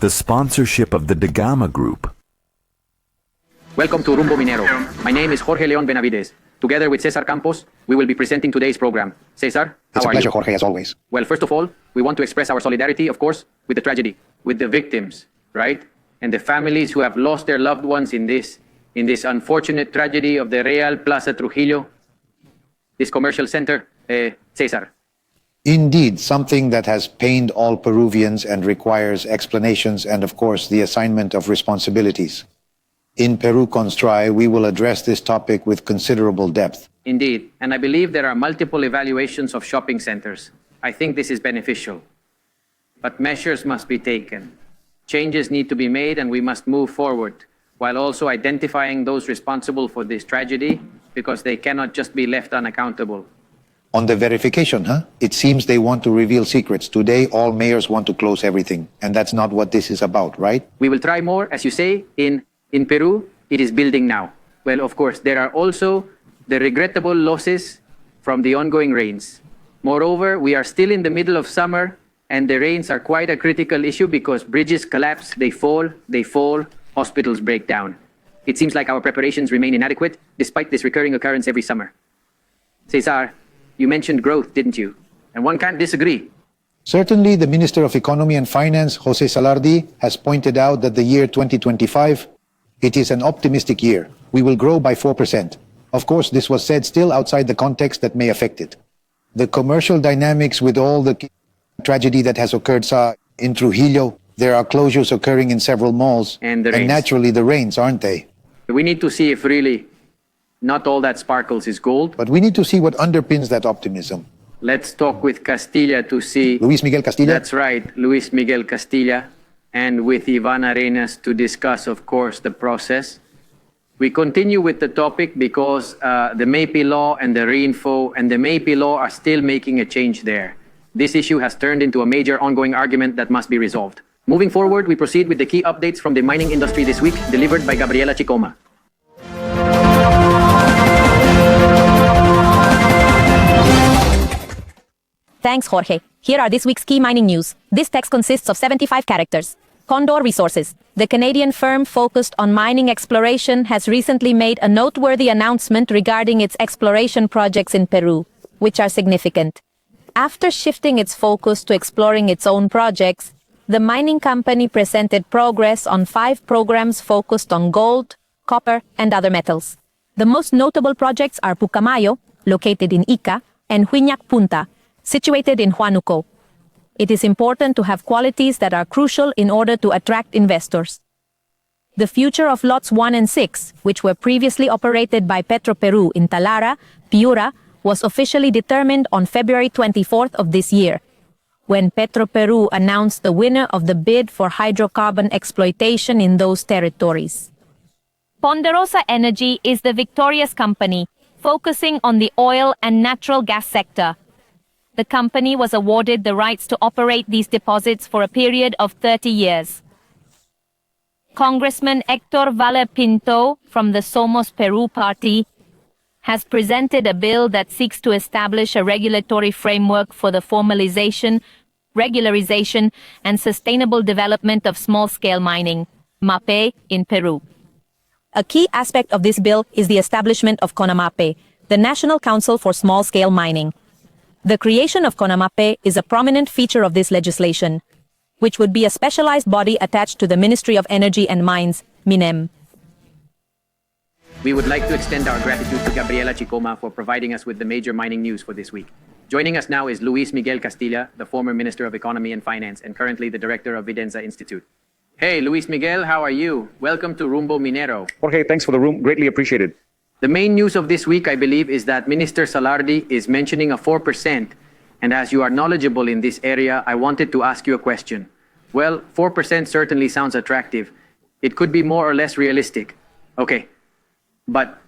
the sponsorship of the Dagama Group. Welcome to Rumbo Minero. My name is Jorge Leon Benavides. Together with Cesar Campos, we will be presenting today's program. Cesar, It's how a are pleasure, you? Jorge, as always. Well, first of all, we want to express our solidarity, of course, with the tragedy, with the victims, right? And the families who have lost their loved ones in this unfortunate tragedy of the Real Plaza Trujillo, this commercial center. Cesar. Indeed, something that has pained all Peruvians and requires explanations and, of course, the assignment of responsibilities. In Peru Constri, we will address this topic with considerable depth. Indeed, and I believe there are multiple evaluations of shopping centers. I think this is beneficial. But measures must be taken. Changes need to be made and we must move forward, while also identifying those responsible for this tragedy, because they cannot just be left unaccountable. On the verification, it seems they want to reveal secrets. Today, all mayors want to close everything, and that's not what this is about, right? We will try more, as you say, in Peru, it is building now. Well, of course, there are also the regrettable losses from the ongoing rains. Moreover, we are still in the middle of summer, and the rains are quite a critical issue because bridges collapse, they fall, hospitals break down. It seems like our preparations remain inadequate, despite this recurring occurrence every summer. Cesar, you mentioned growth, didn't you? And one can't disagree. Certainly, the Minister of Economy and Finance, José Salardi, has pointed out that the year 2025, it is an optimistic year. We will grow by 4%. Of course, this was said still outside the context that may affect it. The commercial dynamics with all the tragedy that has occurred in Trujillo, there are closures occurring in several malls. And the rains. Naturally the rains, aren't they? We need to see if really not all that sparkles is gold. But we need to see what underpins that optimism. Let's talk with Castilla to see. Luis Miguel Castilla? That's right, Luis Miguel Castilla, and with Iván Arenas to discuss, of course, the process. We continue with the topic because the MAPI law and the REINFO and the MAPI law are still making a change there. This issue has turned into a major ongoing argument that must be resolved. Moving forward, we proceed with the key updates from the mining industry this week, delivered by Gabriela Chicoma. Thanks, Jorge. Here are this week's key mining news. This text consists of 75 characters. Condor Resources, the Canadian firm focused on mining exploration, has recently made a noteworthy announcement regarding its exploration projects in Peru, which are significant. After shifting its focus to exploring its own projects, the mining company presented progress on 5 programs focused on gold, copper, and other metals. The most notable projects are Pucamayo, located in Ica, and Huiñac Punta, situated in Huánuco. It is important to have qualities that are crucial in order to attract investors. The future of lots 1 and 6, which were previously operated by Petroperú in Talara, Piura, was officially determined on February 24th of this year, when Petroperú announced the winner of the bid for hydrocarbon exploitation in those territories. Ponderosa Energy is the victorious company, focusing on the oil and natural gas sector. The company was awarded the rights to operate these deposits for a period of 30 years. Congressman Héctor Valer Pinto from the Somos Peru party has presented a bill that seeks to establish a regulatory framework for the formalization, regularization, and sustainable development of small-scale mining, MAPE, in Peru. A key aspect of this bill is the establishment of CONAMAPE, the National Council for Small-Scale Mining. The creation of CONAMAPE is a prominent feature of this legislation, which would be a specialized body attached to the Ministry of Energy and Mines, MINEM. We would like to extend our gratitude to Gabriela Chicoma for providing us with the major mining news for this week. Joining us now is Luis Miguel Castilla, the former Minister of Economy and Finance and currently the Director of Videnza Institute. Hey, Luis Miguel, how are you? Welcome to Rumbo Minero. Jorge, thanks for the room. Greatly appreciated. The main news of this week, I believe, is that Minister Salardi is mentioning a 4%. And as you are knowledgeable in this area, I wanted to ask you a question. Well, 4% certainly sounds attractive. It could be more or less realistic. Okay. But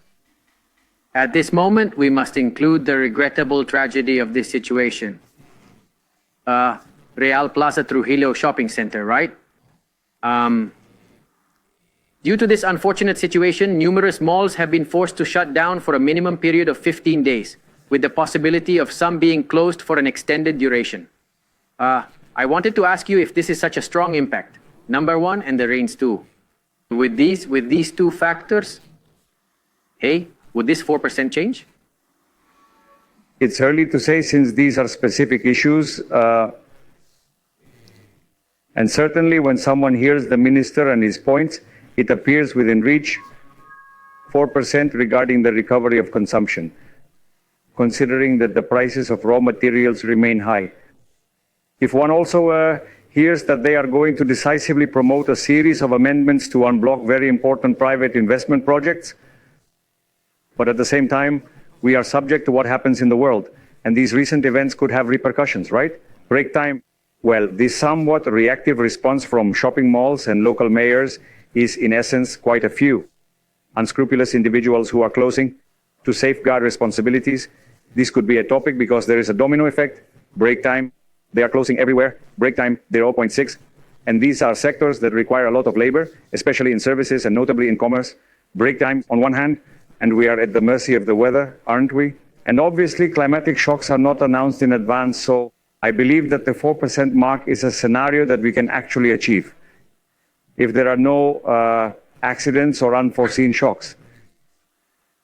at this moment, we must include the regrettable tragedy of this situation. Real Plaza Trujillo Shopping Center, right? Due to this unfortunate situation, numerous malls have been forced to shut down for a minimum period of 15 days, with the possibility of some being closed for an extended duration. I wanted to ask you if this is such a strong impact. number one and the rains two. With these two factors, hey, would this 4% change? It's early to say since these are specific issues. And certainly when someone hears the minister and his points, it appears within reach 4% regarding the recovery of consumption, considering that the prices of raw materials remain high. If one also hears that they are going to decisively promote a series of amendments to unblock very important private investment projects, but at the same time, we are subject to what happens in the world, and these recent events could have repercussions, right? Break time. Well, this somewhat reactive response from shopping malls and local mayors is in essence quite a few unscrupulous individuals who are closing to safeguard responsibilities. This could be a topic because there is a domino effect. Break time, they are closing everywhere. Break time, 0.6. And these are sectors that require a lot of labor, especially in services and notably in commerce. Break time on one hand, and we are at the mercy of the weather, aren't we? And obviously climatic shocks are not announced in advance, so I believe that the 4% mark is a scenario that we can actually achieve if there are no accidents or unforeseen shocks.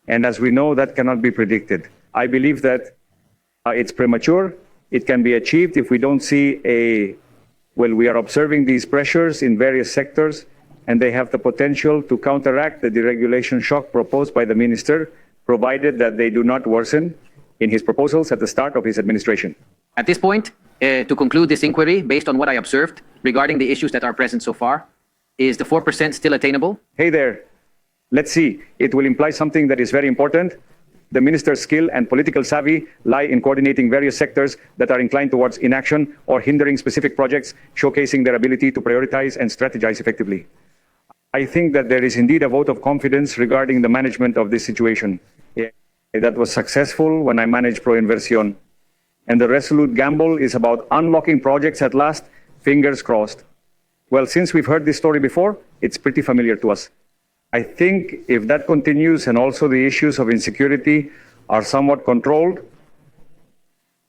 And as we know, that cannot be predicted. I believe that it's premature. It can be achieved if we don't see we are observing these pressures in various sectors, and they have the potential to counteract the deregulation shock proposed by the minister, provided that they do not worsen in his proposals at the start of his administration. At this point, to conclude this inquiry, based on what I observed regarding the issues that are present so far, is the 4% still attainable? Hey there, let's see. It will imply something that is very important. The minister's skill and political savvy lie in coordinating various sectors that are inclined towards inaction or hindering specific projects, showcasing their ability to prioritize and strategize effectively. I think that there is indeed a vote of confidence regarding the management of this situation. That was successful when I managed Proinversión. And the resolute gamble is about unlocking projects at last, fingers crossed. Well, since we've heard this story before, it's pretty familiar to us. I think if that continues and also the issues of insecurity are somewhat controlled,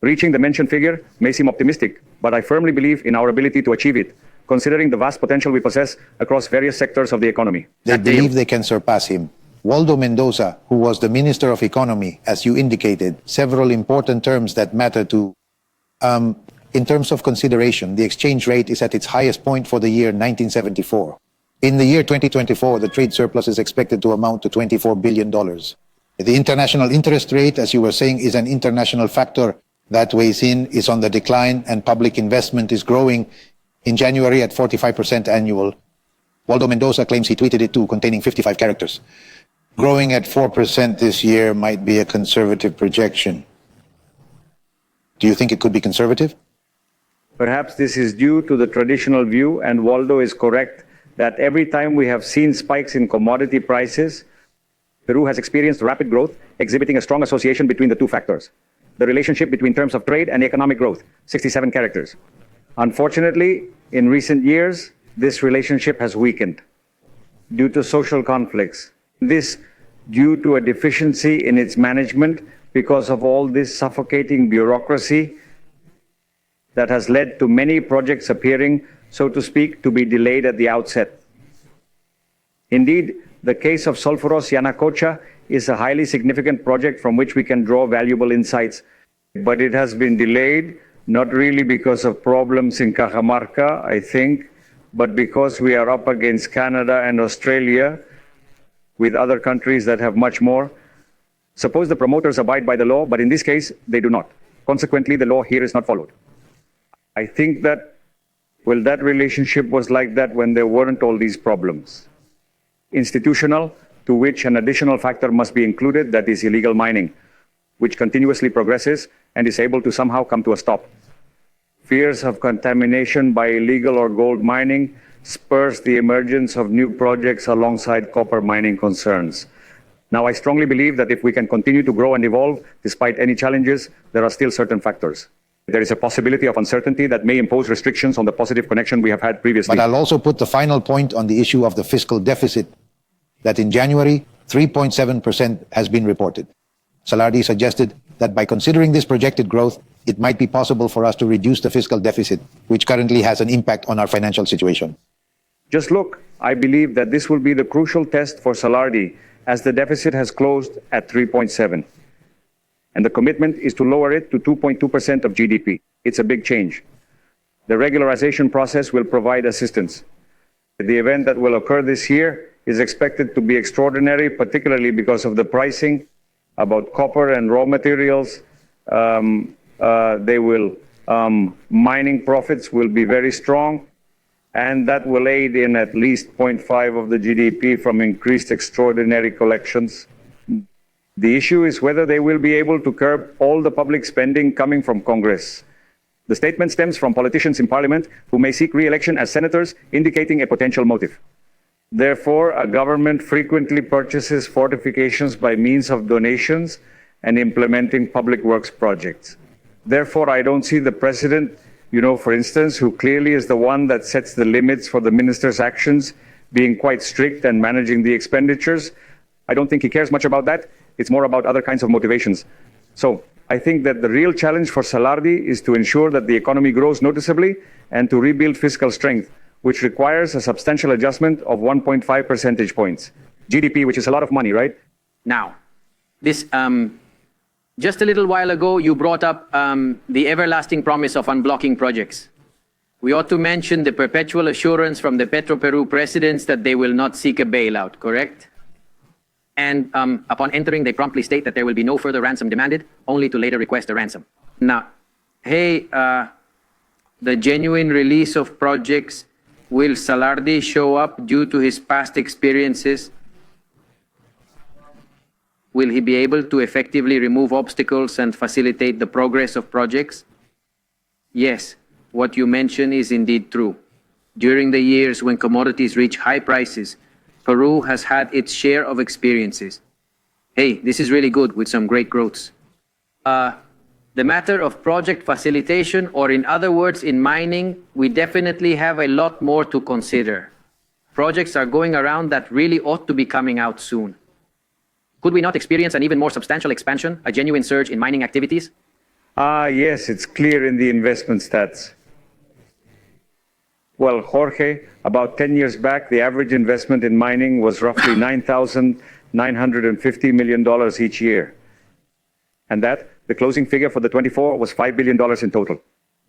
reaching the mentioned figure may seem optimistic, but I firmly believe in our ability to achieve it, considering the vast potential we possess across various sectors of the economy. They believe they can surpass him. Waldo Mendoza, who was the Minister of Economy, as you indicated, several important terms that matter to. In terms of consideration, the exchange rate is at its highest point for the year 1974. In the year 2024, the trade surplus is expected to amount to $24 billion. The international interest rate, as you were saying, is an international factor that weighs in, is on the decline, and public investment is growing in January at 45% annual. Waldo Mendoza claims he tweeted it too, containing 55 characters. Growing at 4% this year might be a conservative projection. Do you think it could be conservative? Perhaps this is due to the traditional view, and Waldo is correct, that every time we have seen spikes in commodity prices, Peru has experienced rapid growth, exhibiting a strong association between the two factors. The relationship between terms of trade and economic growth, 67 characters. Unfortunately, in recent years, this relationship has weakened due to social conflicts. This due to a deficiency in its management because of all this suffocating bureaucracy that has led to many projects appearing, so to speak, to be delayed at the outset. Indeed, the case of Sulfuros Yanacocha is a highly significant project from which we can draw valuable insights, but it has been delayed, not really because of problems in Cajamarca, I think, but because we are up against Canada and Australia, with other countries that have much more. Suppose the promoters abide by the law, but in this case, they do not. Consequently, the law here is not followed. I think that, well, that relationship was like that when there weren't all these problems. Institutional, to which an additional factor must be included, that is illegal mining, which continuously progresses and is able to somehow come to a stop. Fears of contamination by illegal or gold mining spurs the emergence of new projects alongside copper mining concerns. Now, I strongly believe that if we can continue to grow and evolve, despite any challenges, there are still certain factors. There is a possibility of uncertainty that may impose restrictions on the positive connection we have had previously. But I'll also put the final point on the issue of the fiscal deficit, that in January, 3.7% has been reported. Salardi suggested that by considering this projected growth, it might be possible for us to reduce the fiscal deficit, which currently has an impact on our financial situation. Just look, I believe that this will be the crucial test for Salardi, as the deficit has closed at 3.7. And the commitment is to lower it to 2.2% of GDP. It's a big change. The regularization process will provide assistance. The event that will occur this year is expected to be extraordinary, particularly because of the pricing about copper and raw materials. Mining profits will be very strong, and that will aid in at least 0.5 of the GDP from increased extraordinary collections. The issue is whether they will be able to curb all the public spending coming from Congress. The statement stems from politicians in Parliament who may seek re-election as senators, indicating a potential motive. Therefore, a government frequently purchases fortifications by means of donations and implementing public works projects. Therefore, I don't see the president, for instance, who clearly is the one that sets the limits for the minister's actions, being quite strict and managing the expenditures. I don't think he cares much about that. It's more about other kinds of motivations. So I think that the real challenge for Salardi is to ensure that the economy grows noticeably and to rebuild fiscal strength, which requires a substantial adjustment of 1.5 percentage points. GDP, which is a lot of money, right? Now, this, just a little while ago, you brought up the everlasting promise of unblocking projects. We ought to mention the perpetual assurance from the Petroperu presidents that they will not seek a bailout, correct? And upon entering, they promptly state that there will be no further ransom demanded, only to later request a ransom. Now, hey, the genuine release of projects, will Salardi show up due to his past experiences? Will he be able to effectively remove obstacles and facilitate the progress of projects? Yes, what you mention is indeed true. During the years when commodities reach high prices, Peru has had its share of experiences. Hey, this is really good with some great growths. The matter of project facilitation, or in other words, in mining, we definitely have a lot more to consider. Projects are going around that really ought to be coming out soon. Could we not experience an even more substantial expansion, a genuine surge in mining activities? Yes, it's clear in the investment stats. Well, Jorge, about 10 years back, the average investment in mining was roughly $9,950 million each year. And that, the closing figure for the 24 was $5 billion in total.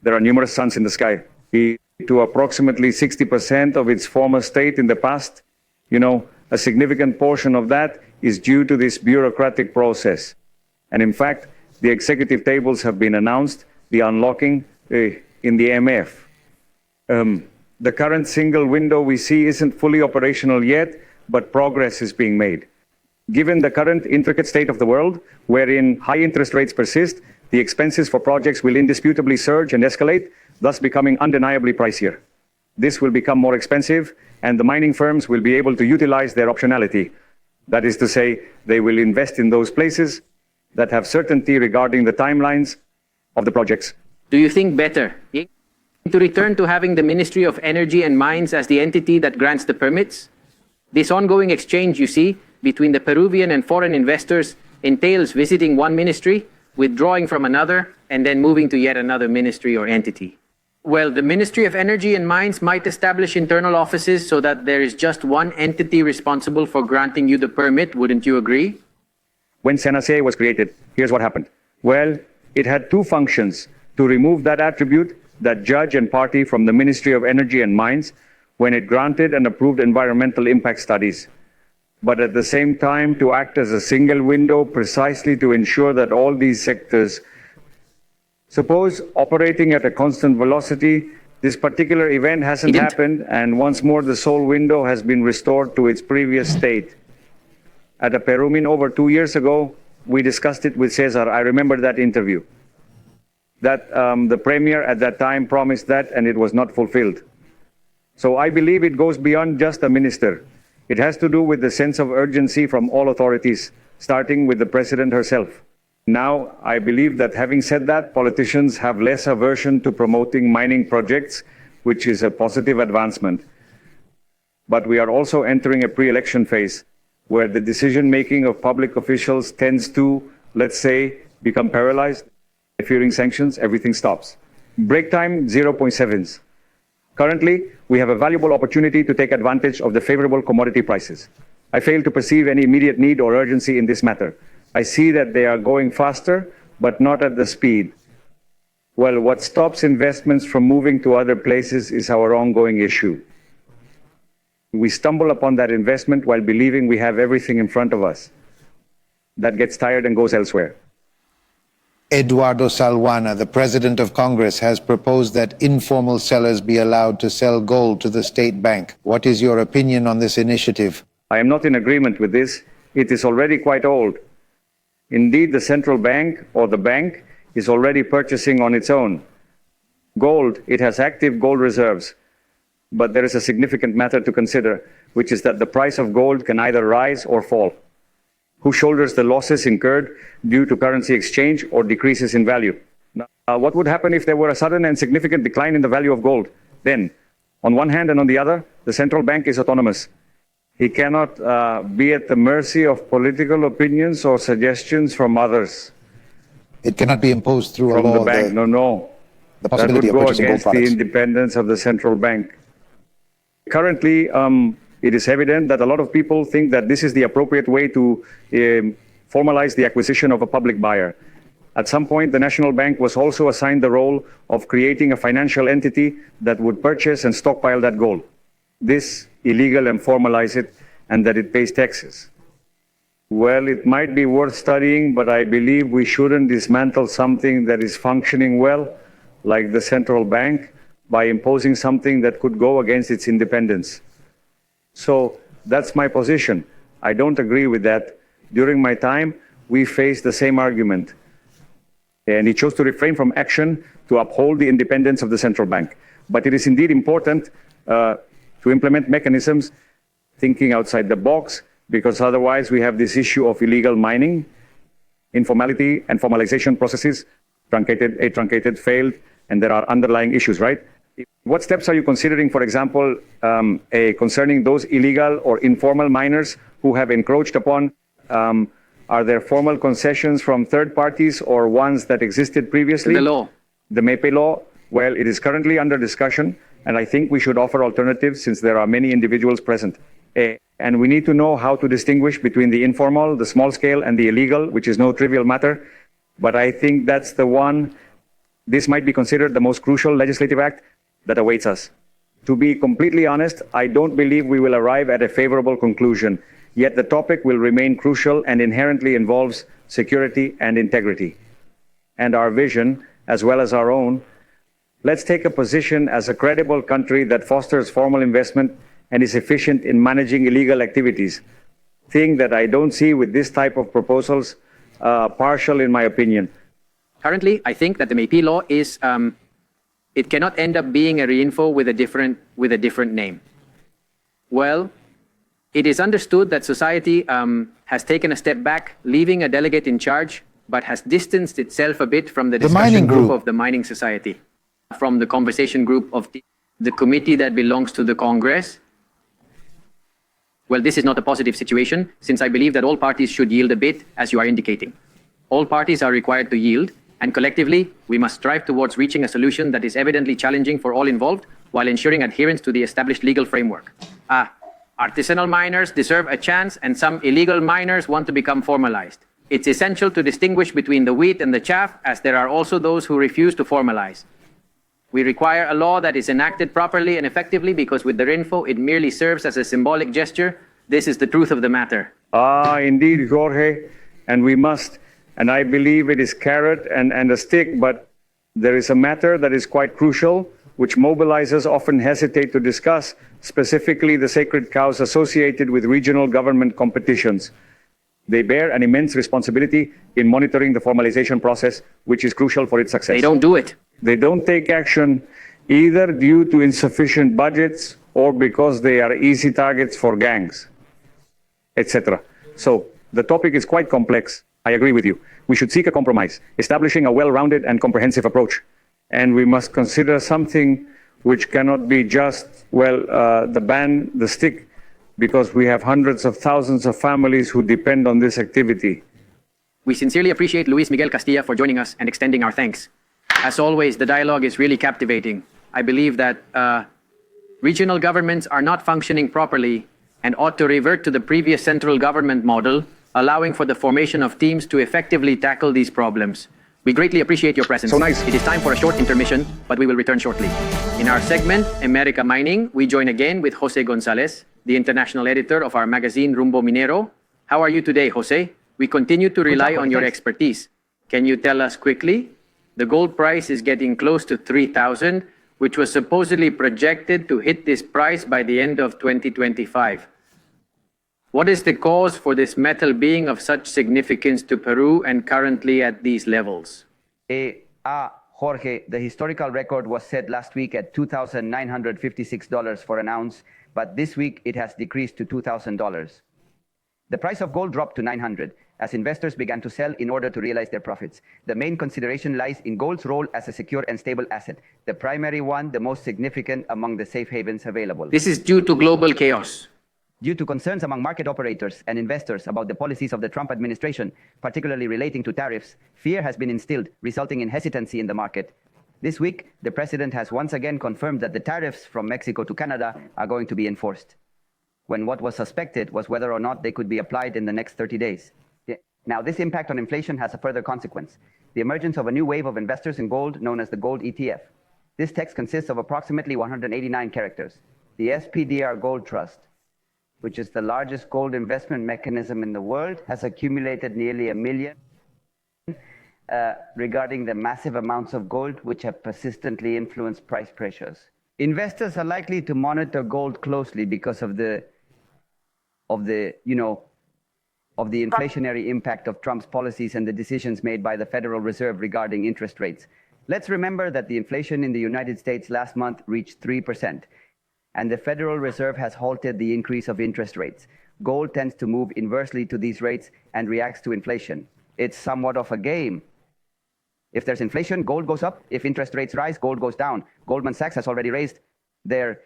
There are numerous suns in the sky. To approximately 60% of its former state in the past, a significant portion of that is due to this bureaucratic process. And in fact, the executive tables have been announced, the unlocking in the MF. The current single window we see isn't fully operational yet, but progress is being made. Given the current intricate state of the world, wherein high interest rates persist, the expenses for projects will indisputably surge and escalate, thus becoming undeniably pricier. This will become more expensive, and the mining firms will be able to utilize their optionality. That is to say, they will invest in those places that have certainty regarding the timelines of the projects. Do you think better to return to having the Ministry of Energy and Mines as the entity that grants the permits? This ongoing exchange, you see, between the Peruvian and foreign investors entails visiting one ministry, withdrawing from another, and then moving to yet another ministry or entity. Well, the Ministry of Energy and Mines might establish internal offices so that there is just one entity responsible for granting you the permit, wouldn't you agree? When SENACE was created, here's what happened. Well, it had two functions: to remove that attribute, that judge and party, from the Ministry of Energy and Mines when it granted and approved environmental impact studies, but at the same time to act as a single window precisely to ensure that all these sectors, suppose operating at a constant velocity, this particular event hasn't happened, and once more the sole window has been restored to its previous state. At a Perumin over 2 years ago, we discussed it with Cesar. I remember that interview. That the premier at that time promised that, and it was not fulfilled. So I believe it goes beyond just a minister. It has to do with the sense of urgency from all authorities, starting with the president herself. Now, I believe that having said that, politicians have less aversion to promoting mining projects, which is a positive advancement. But we are also entering a pre-election phase, where the decision-making of public officials tends to, let's say, become paralyzed. Fearing sanctions, everything stops. Break time, 0.7s. Currently, we have a valuable opportunity to take advantage of the favorable commodity prices. I fail to perceive any immediate need or urgency in this matter. I see that they are going faster, but not at the speed. Well, what stops investments from moving to other places is our ongoing issue. We stumble upon that investment while believing we have everything in front of us. That gets tired and goes elsewhere. Eduardo Salwana, the President of Congress, has proposed that informal sellers be allowed to sell gold to the state bank. What is your opinion on this initiative? I am not in agreement with this. It is already quite old. Indeed, the central bank or the bank is already purchasing on its own. Gold, it has active gold reserves. But there is a significant matter to consider, which is that the price of gold can either rise or fall. Who shoulders the losses incurred due to currency exchange or decreases in value? Now, what would happen if there were a sudden and significant decline in the value of gold? Then, on one hand and on the other, the central bank is autonomous. He cannot be at the mercy of political opinions or suggestions from others. It cannot be imposed through a From law. the bank, no. The That would possibility of go purchasing gold against the products. independence of the central bank. Currently, it is evident that a lot of people think that this is the appropriate way to formalize the acquisition of a public buyer. At some point, the National Bank was also assigned the role of creating a financial entity that would purchase and stockpile that gold. This illegal and formalize it, and that it pays taxes. Well, it might be worth studying, but I believe we shouldn't dismantle something that is functioning well, like the central bank, by imposing something that could go against its independence. So that's my position. I don't agree with that. During my time, we faced the same argument. And he chose to refrain from action to uphold the independence of the central bank. But it is indeed important to implement mechanisms thinking outside the box, because otherwise we have this issue of illegal mining, informality and formalization processes, truncated, failed, and there are underlying issues, right? What steps are you considering, for example, concerning those illegal or informal miners who have encroached upon? Are there formal concessions from third parties or ones that existed previously? The law. The MEPE law, well, it is currently under discussion, and I think we should offer alternatives since there are many individuals present. And we need to know how to distinguish between the informal, the small scale, and the illegal, which is no trivial matter. But I think that's the one, this might be considered the most crucial legislative act that awaits us. To be completely honest, I don't believe we will arrive at a favorable conclusion, yet the topic will remain crucial and inherently involves security and integrity. And our vision, as well as our own, let's take a position as a credible country that fosters formal investment and is efficient in managing illegal activities. Thing that I don't see with this type of proposals, partial in my opinion. Currently, I think that the MEP law is, it cannot end up being a reinfo with a different name. Well, it is understood that society has taken a step back, leaving a delegate in charge, but has distanced itself a bit from the discussion mining group group of the mining society, from the conversation group of the committee that belongs to the Congress. Well, this is not a positive situation, since I believe that all parties should yield a bit, as you are indicating. All parties are required to yield, and collectively, we must strive towards reaching a solution that is evidently challenging for all involved, while ensuring adherence to the established legal framework. Artisanal miners deserve a chance, and some illegal miners want to become formalized. It's essential to distinguish between the wheat and the chaff, as there are also those who refuse to formalize. We require a law that is enacted properly and effectively, because with the RINFO, it merely serves as a symbolic gesture. This is the truth of the matter. Indeed, Jorge, and we must, and I believe it is carrot and a stick, but there is a matter that is quite crucial, which mobilizers often hesitate to discuss, specifically the sacred cows associated with regional government competitions. They bear an immense responsibility in monitoring the formalization process, which is crucial for its success. They don't do it. They don't take action either due to insufficient budgets or because they are easy targets for gangs, etc. So the topic is quite complex. I agree with you. We should seek a compromise, establishing a well-rounded and comprehensive approach. And we must consider something which cannot be just, the ban, the stick, because we have hundreds of thousands of families who depend on this activity. We sincerely appreciate Luis Miguel Castilla for joining us and extending our thanks. As always, the dialogue is really captivating. I believe that Regional governments are not functioning properly and ought to revert to the previous central government model, allowing for the formation of teams to effectively tackle these problems. We greatly appreciate your presence. So nice. It is time for a short intermission, but we will return shortly. In our segment, America Mining, we join again with José Gonzáles, the international editor of our magazine Rumbo Minero. How are you today, José? We continue to rely on your expertise. Can you tell us quickly? The gold price is getting close to 3,000, which was supposedly projected to hit this price by the end of 2025. What is the cause for this metal being of such significance to Peru and currently at these levels? Jorge, the historical record was set last week at $2,956 for an ounce, but this week it has decreased to $2,000. The price of gold dropped to $900 as investors began to sell in order to realize their profits. The main consideration lies in gold's role as a secure and stable asset, the primary one, the most significant among the safe havens available. This is due to global chaos. Due to concerns among market operators and investors about the policies of the Trump administration, particularly relating to tariffs, fear has been instilled, resulting in hesitancy in the market. This week, the president has once again confirmed that the tariffs from Mexico to Canada are going to be enforced, when what was suspected was whether or not they could be applied in the next 30 days. Now, this impact on inflation has a further consequence: the emergence of a new wave of investors in gold known as the gold ETF. This text consists of approximately 189 characters. The SPDR Gold Trust, which is the largest gold investment mechanism in the world, has accumulated nearly $1 million regarding the massive amounts of gold which have persistently influenced price pressures. Investors are likely to monitor gold closely because of the inflationary impact of Trump's policies and the decisions made by the Federal Reserve regarding interest rates. Let's remember that the inflation in the United States last month reached 3%, and the Federal Reserve has halted the increase of interest rates. Gold tends to move inversely to these rates and reacts to inflation. It's somewhat of a game. If there's inflation, gold goes up. If interest rates rise, gold goes down. Goldman Sachs has already raised their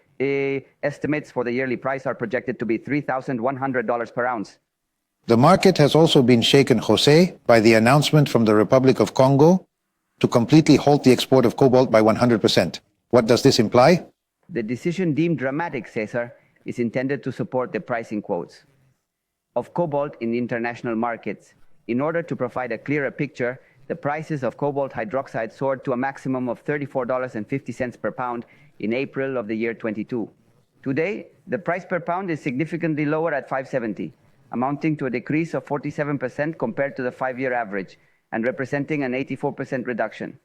estimates for the yearly price are projected to be $3,100 per ounce. The market has also been shaken, Jose, by the announcement from the Republic of Congo to completely halt the export of cobalt by 100%. What does this imply? The decision, deemed dramatic, Cesar, is intended to support the pricing quotes of cobalt in international markets. In order to provide a clearer picture, the prices of cobalt hydroxide soared to a maximum of $34.50 per pound in April of the year 22. Today, the price per pound is significantly lower at $5.70, amounting to a decrease of 47% compared to the 5-year average and representing an 84% reduction.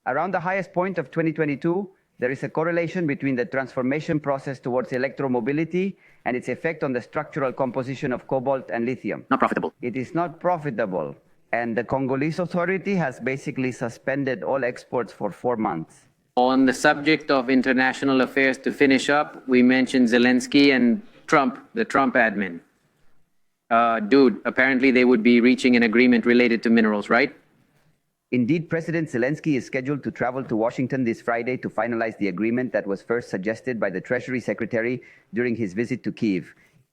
Around the highest point of 2022, there is a correlation between the transformation process towards electromobility and its effect on the structural composition of cobalt and lithium. Not profitable. It is not profitable, and the Congolese authority has basically suspended all exports for 4 months. On the subject of international affairs, to finish up, we mentioned Zelensky and Trump, the Trump admin. Apparently they would be reaching an agreement related to minerals, right? Indeed, President Zelensky is scheduled to travel to Washington this Friday to finalize the agreement that was first suggested by the Treasury Secretary during his visit to Kyiv,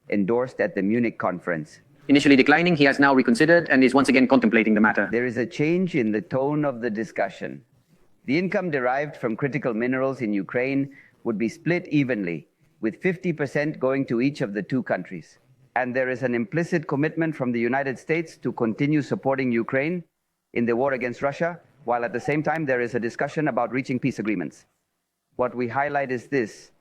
endorsed at the Munich conference. Initially declining, he has now reconsidered and is once again contemplating the matter. There is a change in the tone of the discussion. The income derived from critical minerals in Ukraine would be split evenly, with 50% going to each of the two countries. And there is an implicit commitment from the United States to continue supporting Ukraine in the war against Russia, while at the same time there is a discussion about reaching peace agreements. What we highlight is this,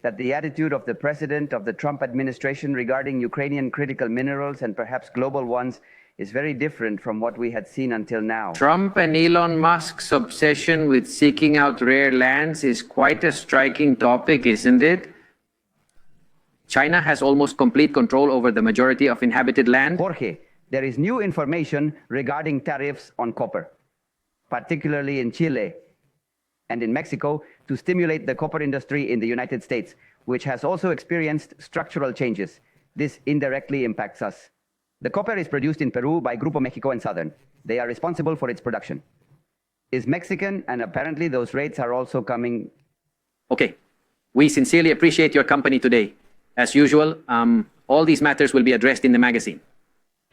that the attitude of the president of the Trump administration regarding Ukrainian critical minerals and perhaps global ones is very different from what we had seen until now. Trump and Elon Musk's obsession with seeking out rare lands is quite a striking topic, isn't it? China has almost complete control over the majority of inhabited land. Jorge, there is new information regarding tariffs on copper, particularly in Chile and in Mexico, to stimulate the copper industry in the United States, which has also experienced structural changes. This indirectly impacts us. The copper is produced in Peru by Grupo México and Southern. They are responsible for its production. Is Mexican, and apparently those rates are also coming. Okay, we sincerely appreciate your company today. As usual, all these matters will be addressed in the magazine.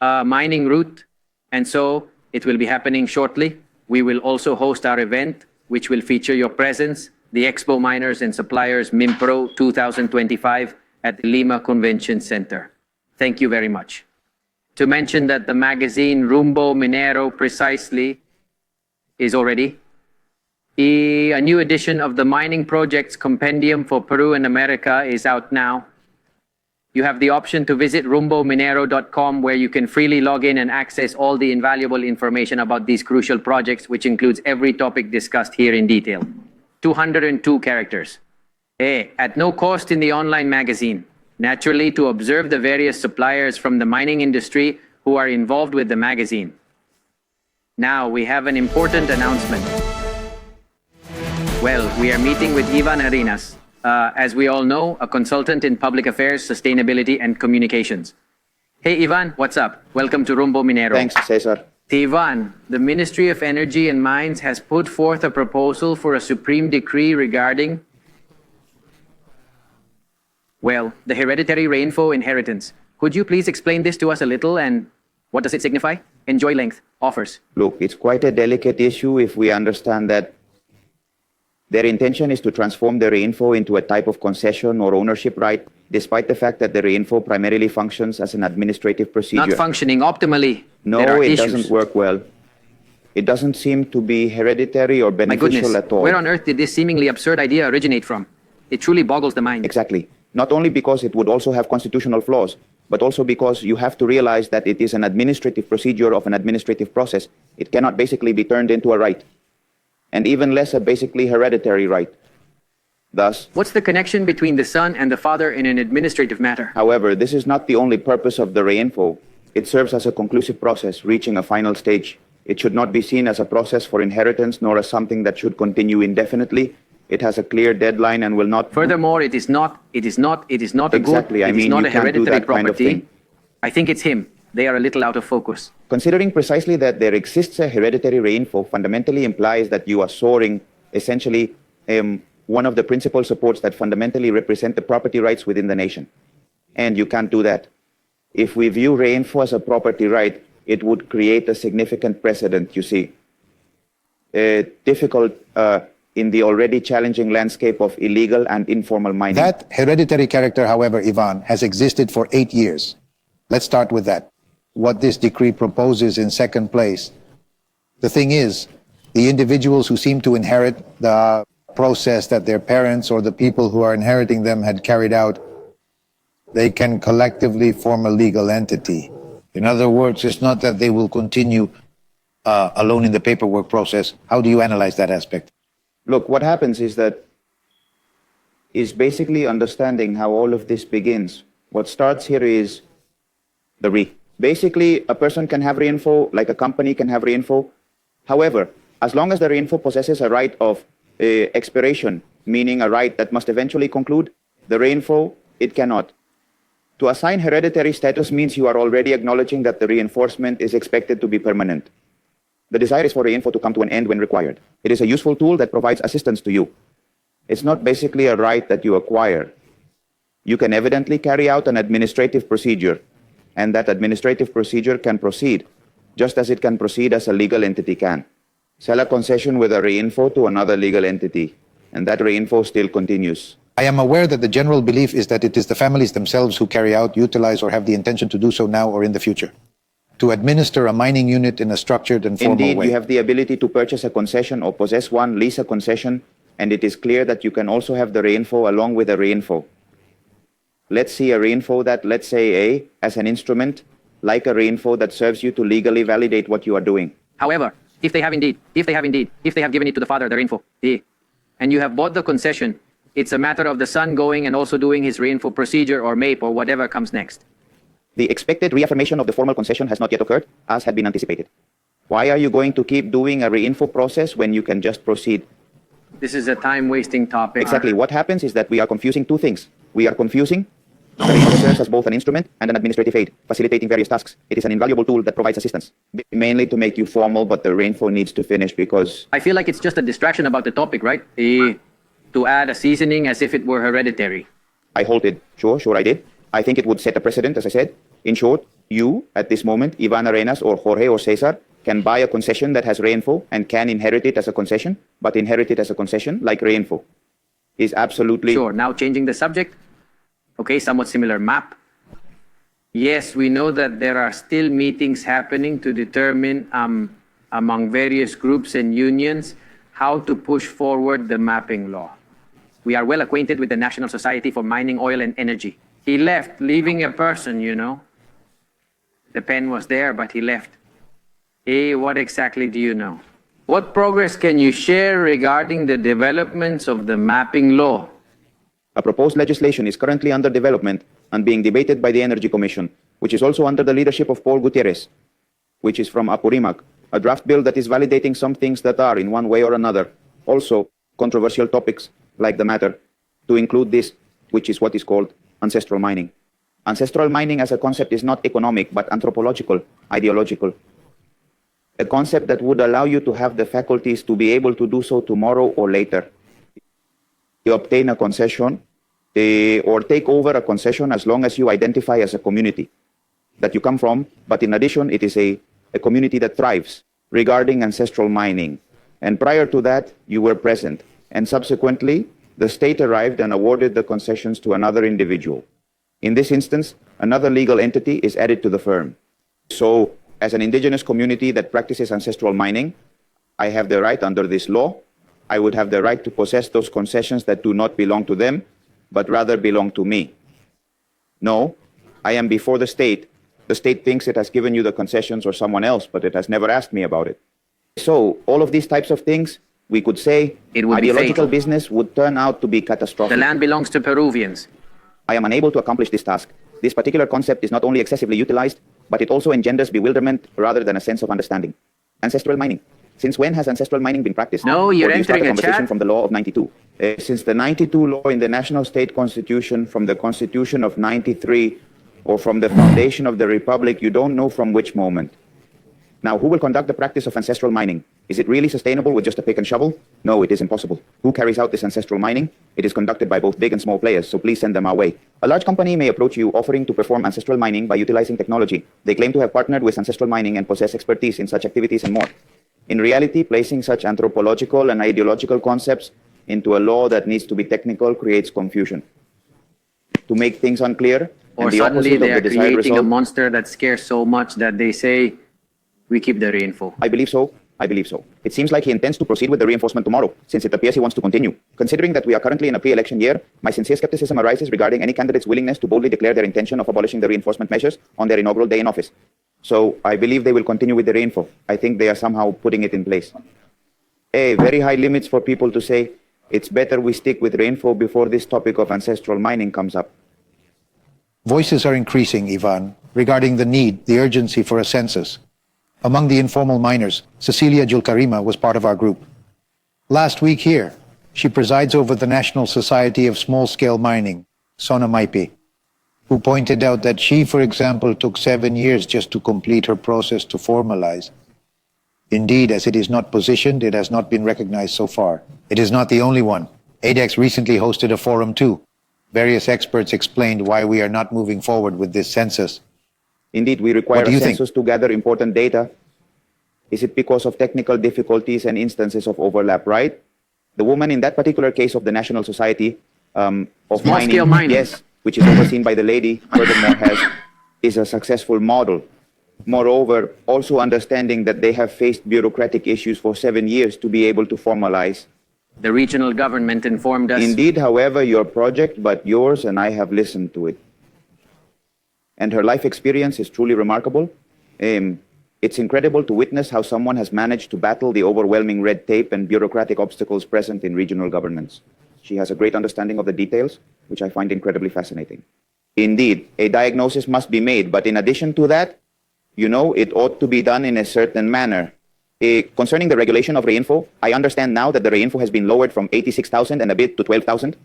Mining route, and so it will be happening shortly. We will also host our event, which will feature your presence the Expo Miners and Suppliers MIMPRO 2025 at the Lima Convention Center. Thank you very much. To mention that the magazine Rumbo Minero precisely is already a new edition of the Mining Projects Compendium for Peru and America is out now. You have the option to visit rumbominero.com, where you can freely log in and access all the invaluable information about these crucial projects, which includes every topic discussed here in detail. 202 characters. At no cost in the online magazine. Naturally, to observe the various suppliers from the mining industry who are involved with the magazine. Now, we have an important announcement. Well, we are meeting with Iván Arenas, as we all know, a consultant in public affairs, sustainability, and communications. Hey, Iván, what's up? Welcome to Rumbo Minero. Thanks, Cesar. Iván, the Ministry of Energy and Mines has put forth a proposal for a supreme decree regarding, well, the hereditary rainfall inheritance. Could you please explain this to us a little, and what does it signify? Enjoy length, offers. Look, it's quite a delicate issue if we understand that their intention is to transform the rainfall into a type of concession or ownership right, despite the fact that the rainfall primarily functions as an administrative procedure. Not functioning optimally. No, there are it issues. doesn't work well. It doesn't seem to be hereditary or My beneficial goodness, at all. where on earth did this seemingly absurd idea originate from? It truly boggles the mind. Exactly. Not only because it would also have constitutional flaws, but also because you have to realize that it is an administrative procedure of an administrative process. It cannot basically be turned into a right, and even less a basically hereditary right. Thus, What's the connection between the son and the father in an administrative matter? however, this is not the only purpose of the reinfo. It serves as a conclusive process, reaching a final stage. It should not be seen as a process for inheritance, nor as something that should continue indefinitely. It has a clear deadline and will not... Furthermore, it is not a Exactly, good, I it is mean, not you a can't do hereditary that kind of property. thing. I think it's him. They are a little out of focus. Considering precisely that there exists a hereditary reinfo fundamentally implies that you are soaring essentially one of the principal supports that fundamentally represent the property rights within the nation. And you can't do that. If we view reinfo as a property right, it would create a significant precedent, you see. Difficult in the already challenging landscape of illegal and informal mining. That hereditary character, however, Ivan, has existed for 8 years. Let's start with that. What this decree proposes in second place. The thing is, the individuals who seem to inherit the process that their parents or the people who are inheriting them had carried out, they can collectively form a legal entity. In other words, it's not that they will continue alone in the paperwork process. How do you analyze that aspect? Look, what happens is basically understanding how all of this begins. What starts here is basically, a person can have reinfo, like a company can have reinfo. However, as long as the reinfo possesses a right of expiration, meaning a right that must eventually conclude, the reinfo, it cannot. To assign hereditary status means you are already acknowledging that the reinforcement is expected to be permanent. The desire is for reinfo to come to an end when required. It is a useful tool that provides assistance to you. It's not basically a right that you acquire. You can evidently carry out an administrative procedure, and that administrative procedure can proceed, just as it can proceed as a legal entity can. Sell a concession with a reinfo to another legal entity, and that reinfo still continues. I am aware that the general belief is that it is the families themselves who carry out, utilize, or have the intention to do so now or in the future, to administer a mining unit in a structured and formal Indeed, way. you have the ability to purchase a concession or possess one, lease a concession, and it is clear that you can also have the reinfo along with a reinfo. Let's see a reinfo that, let's say A, as an instrument, like a reinfo that serves you to legally validate what you are doing. However, if they have given it to the father, the reinfo, and you have bought the concession, it's a matter of the son going and also doing his reinfo procedure or MAPE or whatever comes next. The expected reaffirmation of the formal concession has not yet occurred, as had been anticipated. Why are you going to keep doing a reinfo process when you can just proceed? This is a time-wasting topic. Exactly. What happens is that we are confusing two things. We are confusing the reinfo serves as both an instrument and an administrative aid, facilitating various tasks. It is an invaluable tool that provides assistance, mainly to make you formal, but the reinfo needs to finish because... I feel like it's just a distraction about the topic, right? To add a seasoning as if it were hereditary. I halted. Sure, I did. I think it would set a precedent, as I said. In short, you, at this moment, Iván Arenas or Jorge or Cesar, can buy a concession that has reinfo and can inherit it as a concession, but inherit it as a concession like reinfo. is absolutely... Sure, now changing the subject. Okay, somewhat similar map. Yes, we know that there are still meetings happening to determine among various groups and unions how to push forward the mapping law. We are well acquainted with the National Society for Mining, Oil and Energy. He left, leaving a person, you know. The pen was there, but he left. Hey, what exactly do you know? What progress can you share regarding the developments of the mapping law? A proposed legislation is currently under development and being debated by the Energy Commission, which is also under the leadership of Paul Gutierrez, which is from Apurimac, a draft bill that is validating some things that are, in one way or another, also controversial topics like the matter, to include this, which is what is called ancestral mining. Ancestral mining as a concept is not economic, but anthropological, ideological. A concept that would allow you to have the faculties to be able to do so tomorrow or later. You obtain a concession or take over a concession as long as you identify as a community that you come from, but in addition, it is a community that thrives regarding ancestral mining. And prior to that, you were present. And subsequently, the state arrived and awarded the concessions to another individual. In this instance, another legal entity is added to the firm. So, as an indigenous community that practices ancestral mining, I have the right under this law. I would have the right to possess those concessions that do not belong to them, but rather belong to me. No, I am before the state. The state thinks it has given you the concessions or someone else, but it has never asked me about it. So, all of these types of things, we could say It would be ideological fatal. business would turn out to be catastrophic. The land belongs to Peruvians. I am unable to accomplish this task. This particular concept is not only excessively utilized, but it also engenders bewilderment rather than a sense of understanding. Ancestral mining. Since when has ancestral mining been practiced? No, you're Or do you start entering a conversation chat. from the law of 92. Since the 92 law in the National State Constitution, from the Constitution of 93, or from the foundation of the Republic, you don't know from which moment. Now, who will conduct the practice of ancestral mining? Is it really sustainable with just a pick and shovel? No, it is impossible. Who carries out this ancestral mining? It is conducted by both big and small players, so please send them our way. A large company may approach you offering to perform ancestral mining by utilizing technology. They claim to have partnered with ancestral mining and possess expertise in such activities and more. In reality, placing such anthropological and ideological concepts into a law that needs to be technical creates confusion. To make things unclear, Or and the suddenly opposite they of are the desired creating a result, monster that scares so much that they say, we keep the reinfo. I believe so. I believe so. It seems like he intends to proceed with the reinforcement tomorrow, since it appears he wants to continue. Considering that we are currently in a pre-election year, my sincere skepticism arises regarding any candidate's willingness to boldly declare their intention of abolishing the reinforcement measures on their inaugural day in office. So I believe they will continue with the reinfo. I think they are somehow putting it in place. Very high limits for people to say, it's better we stick with reinfo before this topic of ancestral mining comes up. Voices are increasing, Ivan, regarding the need, the urgency for a census. Among the informal miners, Cecilia Julcarima was part of our group. Last week here, she presides over the National Society of Small-Scale Mining, SONAMIPI, who pointed out that she, for example, took 7 years just to complete her process to formalize. Indeed, as it is not positioned, it has not been recognized so far. It is not the only one. ADEX recently hosted a forum too. Various experts explained why we are not moving forward with this census. Indeed, we require What do a you think? census to gather important data. Is it because of technical difficulties and instances of overlap, right? The woman in that particular case of the National Society of Small-scale mining. yes, which is overseen by the lady, furthermore is a successful model. Moreover, also understanding that they have faced bureaucratic issues for 7 years to be able to formalize. The regional government informed us. Indeed, however, your project, but yours, and I have listened to it. And her life experience is truly remarkable. It's incredible to witness how someone has managed to battle the overwhelming red tape and bureaucratic obstacles present in regional governments. She has a great understanding of the details, which I find incredibly fascinating. Indeed, a diagnosis must be made, but in addition to that, you know, it ought to be done in a certain manner. Concerning the regulation of reinfo, I understand now that the reinfo has been lowered from 86,000 and a bit to 12,000.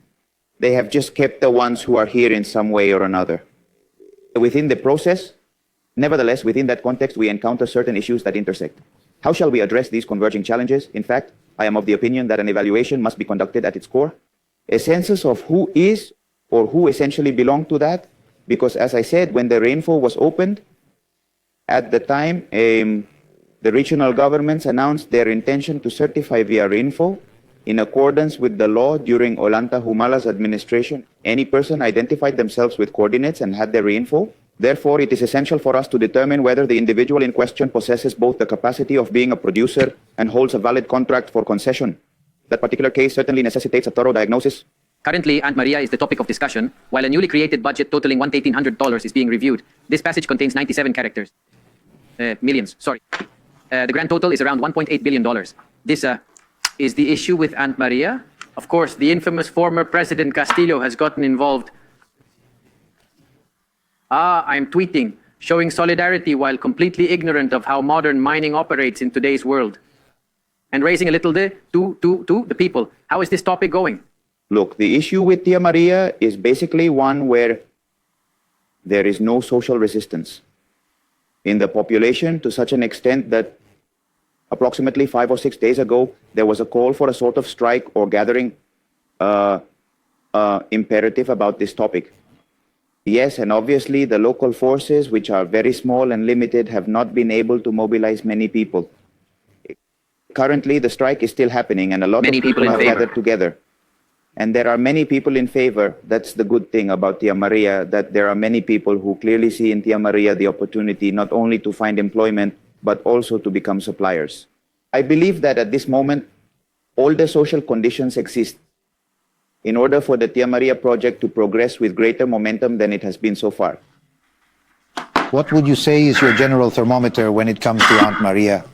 They have just kept the ones who are here in some way or another. Within the process, nevertheless, within that context, we encounter certain issues that intersect. How shall we address these converging challenges? In fact, I am of the opinion that an evaluation must be conducted at its core. A census of who is or who essentially belonged to that, because as I said, when the reinfo was opened, at the time, the regional governments announced their intention to certify via reinfo In accordance with the law during Ollanta Humala's administration, any person identified themselves with coordinates and had their reinfo. Therefore, it is essential for us to determine whether the individual in question possesses both the capacity of being a producer and holds a valid contract for concession. That particular case certainly necessitates a thorough diagnosis. Currently, Aunt Maria is the topic of discussion, while a newly created budget totaling $1,800 is being reviewed. This passage contains 97 characters. Millions, sorry. The grand total is around $1.8 billion. This is the issue with Aunt Maria. Of course, the infamous former President Castillo has gotten involved. I'm tweeting, showing solidarity while completely ignorant of how modern mining operates in today's world. And raising a little to the people. How is this topic going? Look, the issue with Tia Maria is basically one where there is no social resistance in the population to such an extent that approximately 5 or 6 days ago, there was a call for a sort of strike or gathering imperative about this topic. Yes, and obviously the local forces, which are very small and limited, have not been able to mobilize many people. Currently, the strike is still happening and a lot of people have gathered together. And there are many people in favor. That's the good thing about Tia Maria, that there are many people who clearly see in Tia Maria the opportunity not only to find employment, but also to become suppliers. I believe that at this moment, all the social conditions exist in order for the Tia Maria project to progress with greater momentum than it has been so far. What would you say is your general thermometer when it comes to Aunt Maria?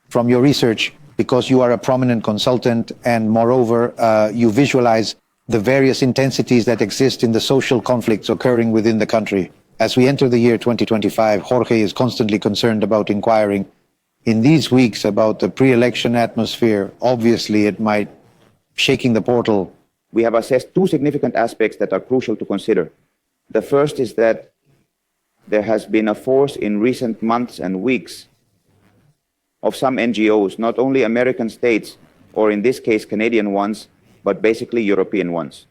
From your research, because you are a prominent consultant and moreover, you visualize the various intensities that exist in the social conflicts occurring within the country. As we enter the year 2025, Jorge is constantly concerned about inquiring in these weeks about the pre-election atmosphere. Obviously, it might shaking the portal. We have assessed two significant aspects that are crucial to consider. The first is that there has been a force in recent months and weeks of some NGOs, not only American states, or in this case Canadian ones, but basically European ones.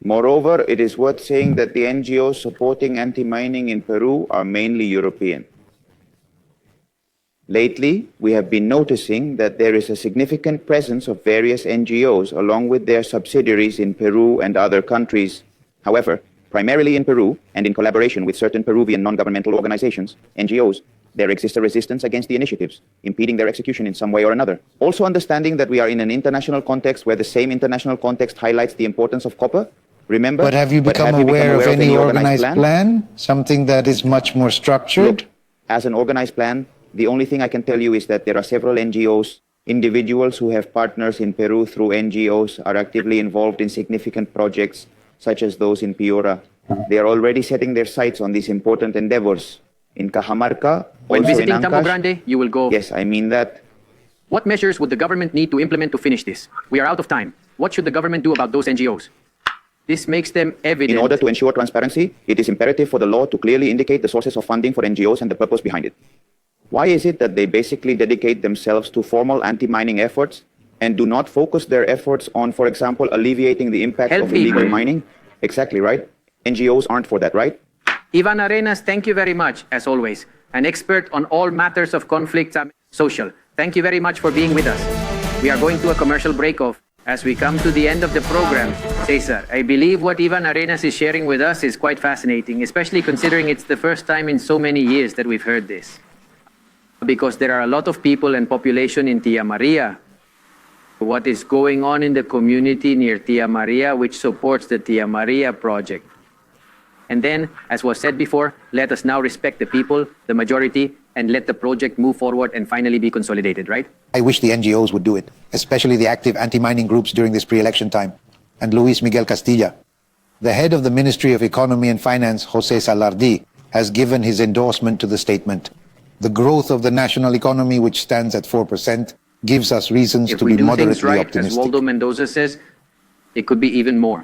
Moreover, it is worth saying that the NGOs supporting anti-mining in Peru are mainly European. Lately, we have been noticing that there is a significant presence of various NGOs along with their subsidiaries in Peru and other countries. However, primarily in Peru and in collaboration with certain Peruvian non-governmental organizations, NGOs, there exists a resistance against the initiatives, impeding their execution in some way or another. Also understanding that we are in an international context where the same international context highlights the importance of copper. Remember? But have you become aware of any organized plan? Something that is much more structured? Look, as an organized plan, the only thing I can tell you is that there are several NGOs, individuals who have partners in Peru through NGOs are actively involved in significant projects such as those in Piura. They are already setting their sights on these important endeavors. In Cajamarca, when also visiting in Campo Ancash, Grande, you will go. Yes, I mean that. What measures would the government need to implement to finish this? We are out of time. What should the government do about those NGOs? This makes them evident. In order to ensure transparency, it is imperative for the law to clearly indicate the sources of funding for NGOs and the purpose behind it. Why is it that they basically dedicate themselves to formal anti-mining efforts and do not focus their efforts on, for example, alleviating the impact of illegal mining? Exactly, right? NGOs aren't for that, right? Iván Arenas, thank you very much, as always. An expert on all matters of conflicts and social. Thank you very much for being with us. We are going to a commercial break-off. As we come to the end of the program, Cesar, I believe what Iván Arenas is sharing with us is quite fascinating, especially considering it's the first time in so many years that we've heard this. Because there are a lot of people and population in Tia Maria. What is going on in the community near Tia Maria, which supports the Tia Maria project. And then, as was said before, let us now respect the people, the majority, and let the project move forward and finally be consolidated, right? I wish the NGOs would do it, especially the active anti-mining groups during this pre-election time. And Luis Miguel Castilla, the head of the Ministry of Economy and Finance, José Salardi, has given his endorsement to the statement. The growth of the national economy, which stands at 4%, gives us reasons to be moderately optimistic. As Waldo Mendoza says, it could be even more.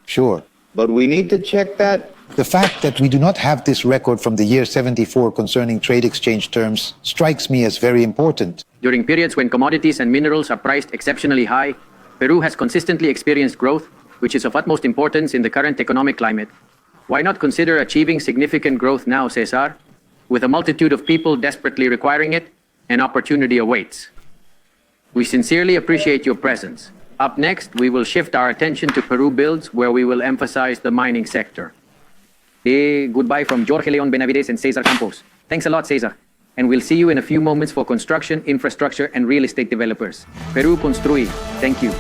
Sure. But we need to check that. The fact that we do not have this record from the year 74 concerning trade exchange terms strikes me as very important. During periods when commodities and minerals are priced exceptionally high, Peru has consistently experienced growth, which is of utmost importance in the current economic climate. Why not consider achieving significant growth now, Cesar? With a multitude of people desperately requiring it, an opportunity awaits. We sincerely appreciate your presence. Up next, we will shift our attention to Peru builds, where we will emphasize the mining sector. Goodbye from Jorge Leon Benavides and Cesar Campos. Thanks a lot, Cesar. And we'll see you in a few moments for construction, infrastructure, and real estate developers. Peru construye. Thank you.